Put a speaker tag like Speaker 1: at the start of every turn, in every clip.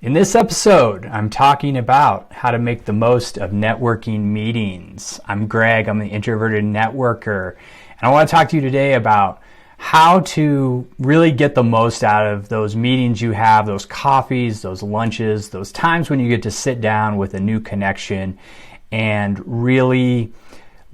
Speaker 1: In this episode, I'm talking about how to make the most of networking meetings. I'm Greg, I'm the introverted networker, and I want to talk to you today about how to really get the most out of those meetings you have, those coffees, those lunches, those times when you get to sit down with a new connection and really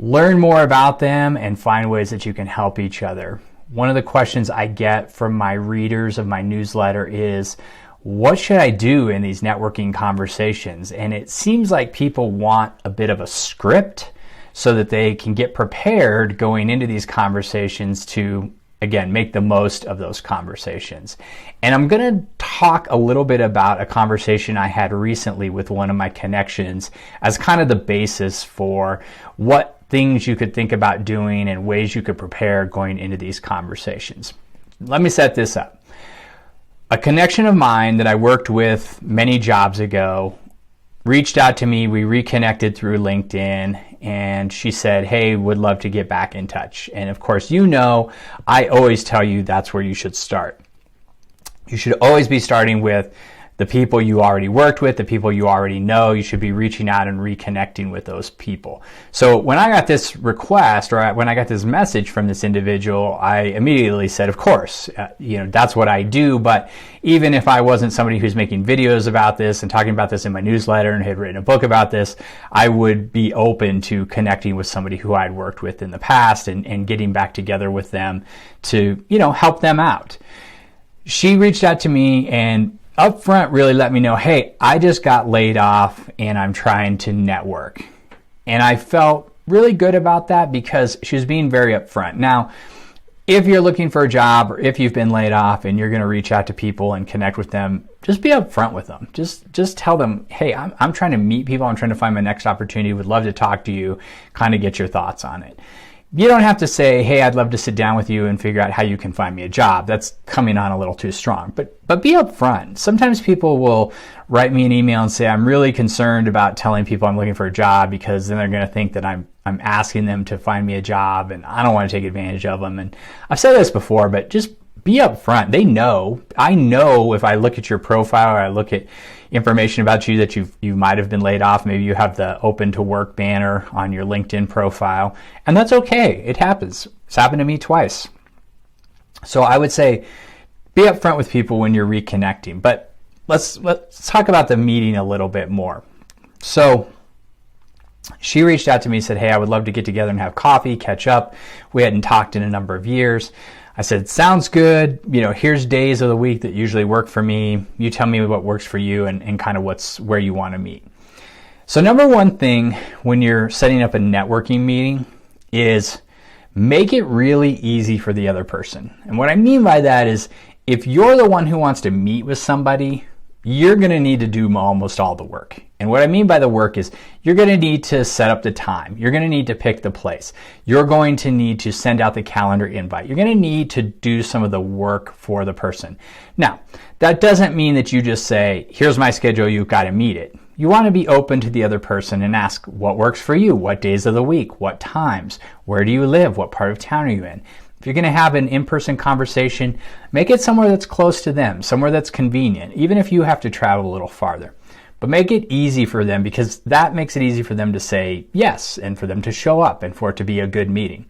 Speaker 1: learn more about them and find ways that you can help each other. One of the questions I get from my readers of my newsletter is, what should I do in these networking conversations? And it seems like people want a bit of a script so that they can get prepared going into these conversations to, again, make the most of those conversations. And I'm going to talk a little bit about a conversation I had recently with one of my connections as kind of the basis for what things you could think about doing and ways you could prepare going into these conversations. Let me set this up. A connection of mine that I worked with many jobs ago reached out to me. We reconnected through LinkedIn, and she said, hey, would love to get back in touch. And of course, I always tell you that's where you should start. You should always be starting with the people you already worked with, the people you already know. You should be reaching out and reconnecting with those people. So when I got this request, or when I got this message from this individual, I immediately said, of course, that's what I do. But even if I wasn't somebody who's making videos about this and talking about this in my newsletter and had written a book about this, I would be open to connecting with somebody who I'd worked with in the past and getting back together with them to, help them out. She reached out to me and up front really let me know, hey, I just got laid off and I'm trying to network. And I felt really good about that because she was being very upfront. Now, if you're looking for a job or if you've been laid off and you're going to reach out to people and connect with them, just be upfront with them. Just tell them, hey, I'm trying to meet people. I'm trying to find my next opportunity. Would love to talk to you, kind of get your thoughts on it. You don't have to say, hey, I'd love to sit down with you and figure out how you can find me a job. That's coming on a little too strong. But be upfront. Sometimes people will write me an email and say, I'm really concerned about telling people I'm looking for a job because then they're going to think that I'm asking them to find me a job and I don't want to take advantage of them. And I've said this before, but just be upfront. They know. I know if I look at your profile or I look at information about you that you might have been laid off. Maybe you have the open to work banner on your LinkedIn profile, and that's okay. It happens. It's happened to me twice. So I would say be upfront with people when you're reconnecting. But let's talk about the meeting a little bit more. So she reached out to me and said, hey, I would love to get together and have coffee, catch up. We hadn't talked in a number of years. I said, sounds good. Here's days of the week that usually work for me. You tell me what works for you and kind of where you want to meet. So number one thing when you're setting up a networking meeting is make it really easy for the other person. And what I mean by that is if you're the one who wants to meet with somebody, you're going to need to do almost all the work. And what I mean by the work is you're going to need to set up the time. You're going to need to pick the place. You're going to need to send out the calendar invite. You're going to need to do some of the work for the person. Now, that doesn't mean that you just say, here's my schedule, you've got to meet it. You want to be open to the other person and ask what works for you, what days of the week, what times, where do you live, what part of town are you in? If you're going to have an in-person conversation, make it somewhere that's close to them, somewhere that's convenient, even if you have to travel a little farther. But make it easy for them because that makes it easy for them to say yes and for them to show up and for it to be a good meeting.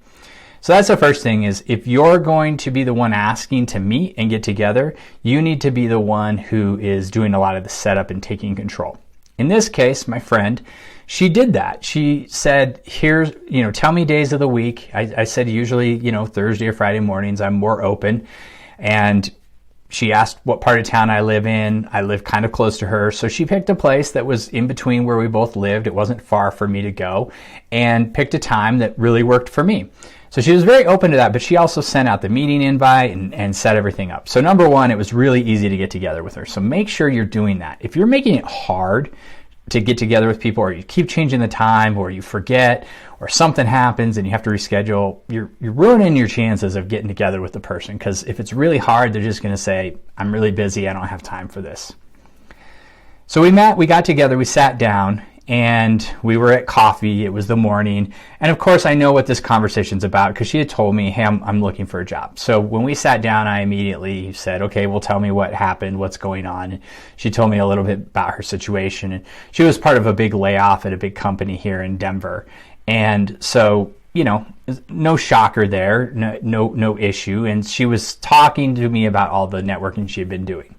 Speaker 1: So that's the first thing is if you're going to be the one asking to meet and get together, you need to be the one who is doing a lot of the setup and taking control. In this case, my friend, she did that. She said, here's, tell me days of the week. I said usually, Thursday or Friday mornings, I'm more open. And she asked what part of town I live in. I live kind of close to her. So she picked a place that was in between where we both lived. It wasn't far for me to go and picked a time that really worked for me. So she was very open to that, but she also sent out the meeting invite and set everything up. So number one, it was really easy to get together with her. So make sure you're doing that. If you're making it hard to get together with people or you keep changing the time or you forget or something happens and you have to reschedule, you're ruining your chances of getting together with the person because if it's really hard, they're just going to say, I'm really busy, I don't have time for this. So we met, we got together, we sat down, and we were at coffee. It was the morning. And of course, I know what this conversation's about because she had told me, hey, I'm looking for a job. So when we sat down, I immediately said, okay, well, tell me what happened, what's going on. And she told me a little bit about her situation. And she was part of a big layoff at a big company here in Denver. And so, no shocker there, no issue. And she was talking to me about all the networking she had been doing.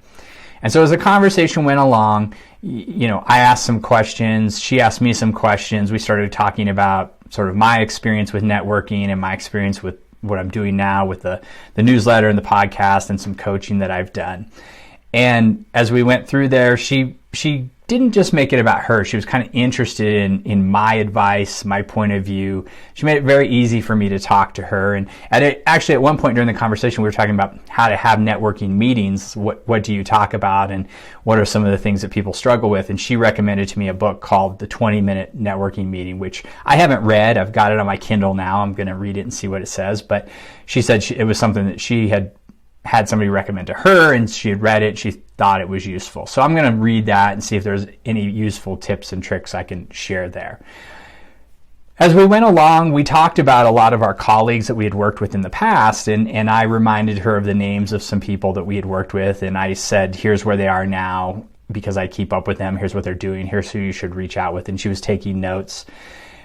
Speaker 1: And so as the conversation went along, I asked some questions, she asked me some questions. We started talking about sort of my experience with networking and my experience with what I'm doing now with the newsletter and the podcast and some coaching that I've done. And as we went through there, she didn't just make it about her. She was kind of interested in my advice, my point of view. She made it very easy for me to talk to her. And actually at one point during the conversation, we were talking about how to have networking meetings. What do you talk about, and what are some of the things that people struggle with? And she recommended to me a book called The 20-Minute Networking Meeting, which I haven't read. I've got it on my Kindle now. I'm going to read it and see what it says. But she said it was something that she had somebody recommend to her, and she had read it. She thought it was useful. So I'm going to read that and see if there's any useful tips and tricks I can share there. As we went along, we talked about a lot of our colleagues that we had worked with in the past, and I reminded her of the names of some people that we had worked with, and I said, here's where they are now because I keep up with them. Here's what they're doing. Here's who you should reach out with. And she was taking notes,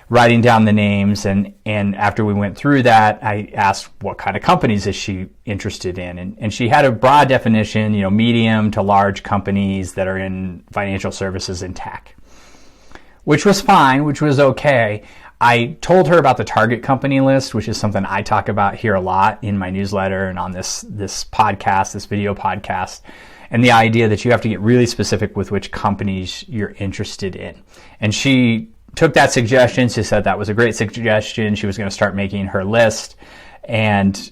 Speaker 1: writing down the names, and after we went through that, I asked what kind of companies is she interested in, and she had a broad definition, medium to large companies that are in financial services and tech, which was fine, which was okay. I told her about the target company list, which is something I talk about here a lot in my newsletter and on this podcast, this video podcast, and the idea that you have to get really specific with which companies you're interested in. And she took that suggestion. She said that was a great suggestion. She was going to start making her list. And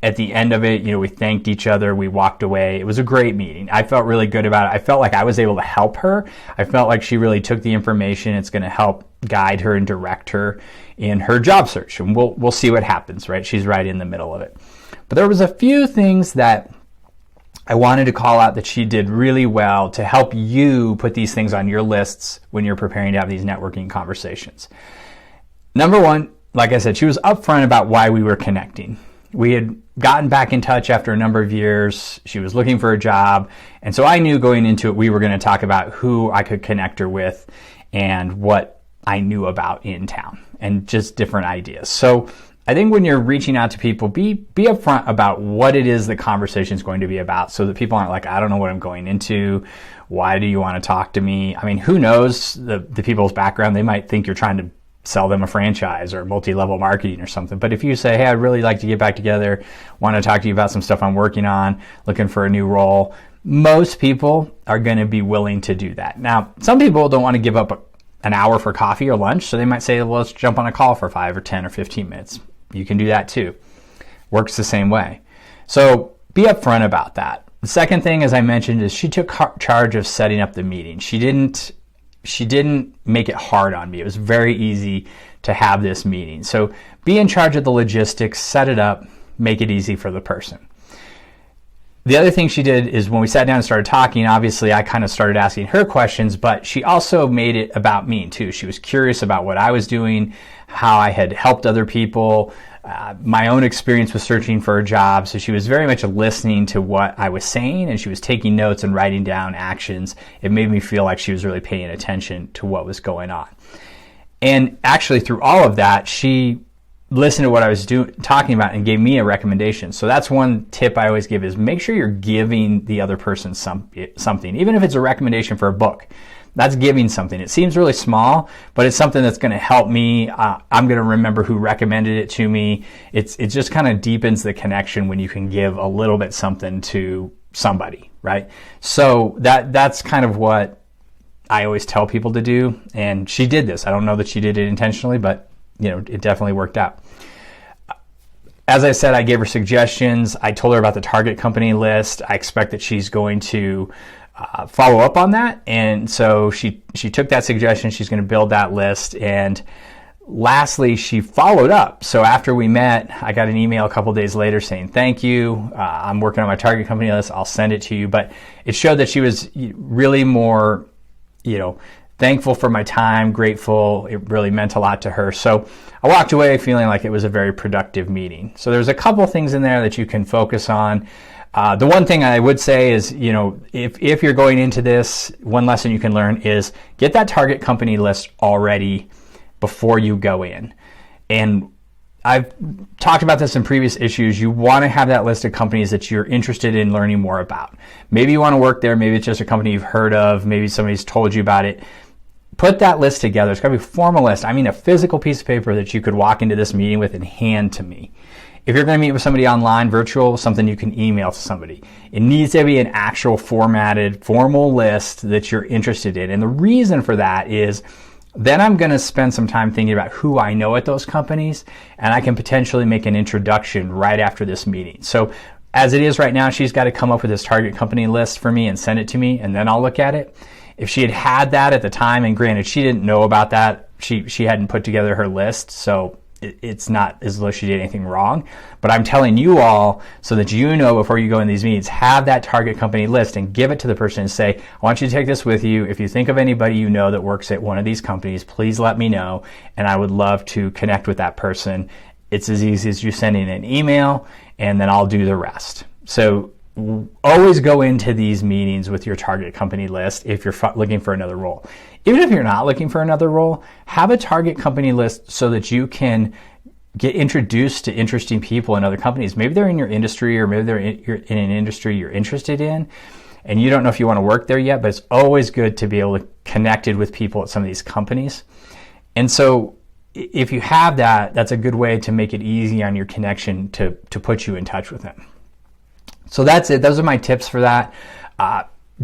Speaker 1: at the end of it, we thanked each other. We walked away. It was a great meeting. I felt really good about it. I felt like I was able to help her. I felt like she really took the information. It's going to help guide her and direct her in her job search. And we'll see what happens, right? She's right in the middle of it. But there was a few things that I wanted to call out that she did really well to help you put these things on your lists when you're preparing to have these networking conversations. Number one, like I said, she was upfront about why we were connecting. We had gotten back in touch after a number of years. She was looking for a job. And so I knew going into it, we were going to talk about who I could connect her with and what I knew about in town and just different ideas. So I think when you're reaching out to people, be upfront about what it is the conversation is going to be about, so that people aren't like, I don't know what I'm going into. Why do you want to talk to me? I mean, who knows the people's background? They might think you're trying to sell them a franchise or multi-level marketing or something. But if you say, hey, I'd really like to get back together, want to talk to you about some stuff I'm working on, looking for a new role, most people are going to be willing to do that. Now, some people don't want to give up an hour for coffee or lunch, so they might say, well, let's jump on a call for 5 or 10 or 15 minutes. You can do that too. Works the same way. So be upfront about that. The second thing, as I mentioned, is she took charge of setting up the meeting. She didn't make it hard on me. It was very easy to have this meeting. So be in charge of the logistics, set it up, make it easy for the person. The other thing she did is when we sat down and started talking, obviously I kind of started asking her questions, but she also made it about me too. She was curious about what I was doing, how I had helped other people, my own experience with searching for a job. So she was very much listening to what I was saying, and she was taking notes and writing down actions. It made me feel like she was really paying attention to what was going on. And actually through all of that, she listened to what I was talking about and gave me a recommendation. So that's one tip I always give, is make sure you're giving the other person something, even if it's a recommendation for a book. That's giving something. It seems really small, but it's something that's going to help me. I'm going to remember who recommended it to me. It just kind of deepens the connection when you can give a little bit something to somebody, right? So that's kind of what I always tell people to do. And she did this. I don't know that she did it intentionally, but it definitely worked out. As I said, I gave her suggestions. I told her about the target company list. I expect that she's going to follow up on that. And so she took that suggestion. She's going to build that list. And lastly, she followed up. So after we met, I got an email a couple days later saying, thank you. I'm working on my target company list. I'll send it to you. But it showed that she was really more, thankful for my time, grateful. It really meant a lot to her. So I walked away feeling like it was a very productive meeting. So there's a couple things in there that you can focus on. The one thing I would say is, if you're going into this, one lesson you can learn is get that target company list already before you go in. And I've talked about this in previous issues. You want to have that list of companies that you're interested in learning more about. Maybe you want to work there. Maybe it's just a company you've heard of. Maybe somebody's told you about it. Put that list together. It's got to be a formal list. I mean, a physical piece of paper that you could walk into this meeting with and hand to me. If you're going to meet with somebody online, virtual, something you can email to somebody. It needs to be an actual formatted, formal list that you're interested in. And the reason for that is then I'm going to spend some time thinking about who I know at those companies, and I can potentially make an introduction right after this meeting. So as it is right now, she's got to come up with this target company list for me and send it to me, and then I'll look at it. If she had that at the time, and granted, she didn't know about that, she hadn't put together her list, so it's not as though she did anything wrong. But I'm telling you all so that you know before you go in these meetings, have that target company list and give it to the person and say, I want you to take this with you. If you think of anybody you know that works at one of these companies, please let me know, and I would love to connect with that person. It's as easy as you sending an email, and then I'll do the rest. So always go into these meetings with your target company list if you're looking for another role. Even if you're not looking for another role, have a target company list so that you can get introduced to interesting people in other companies. Maybe they're in your industry, or maybe you're in an industry you're interested in, and you don't know if you want to work there yet, but it's always good to be able to connect with people at some of these companies. And so if you have that, that's a good way to make it easy on your connection to put you in touch with them. So that's it. Those are my tips for that.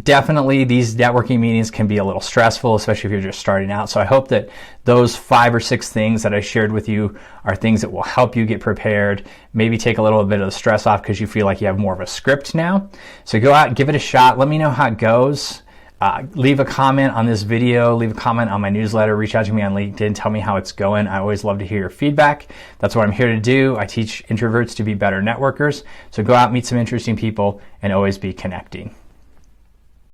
Speaker 1: Definitely these networking meetings can be a little stressful, especially if you're just starting out. So I hope that those 5 or 6 things that I shared with you are things that will help you get prepared, maybe take a little bit of the stress off because you feel like you have more of a script now. So go out and give it a shot. Let me know how it goes. Leave a comment on this video, leave a comment on my newsletter, reach out to me on LinkedIn, tell me how it's going. I always love to hear your feedback. That's what I'm here to do. I teach introverts to be better networkers. So go out, meet some interesting people, and always be connecting.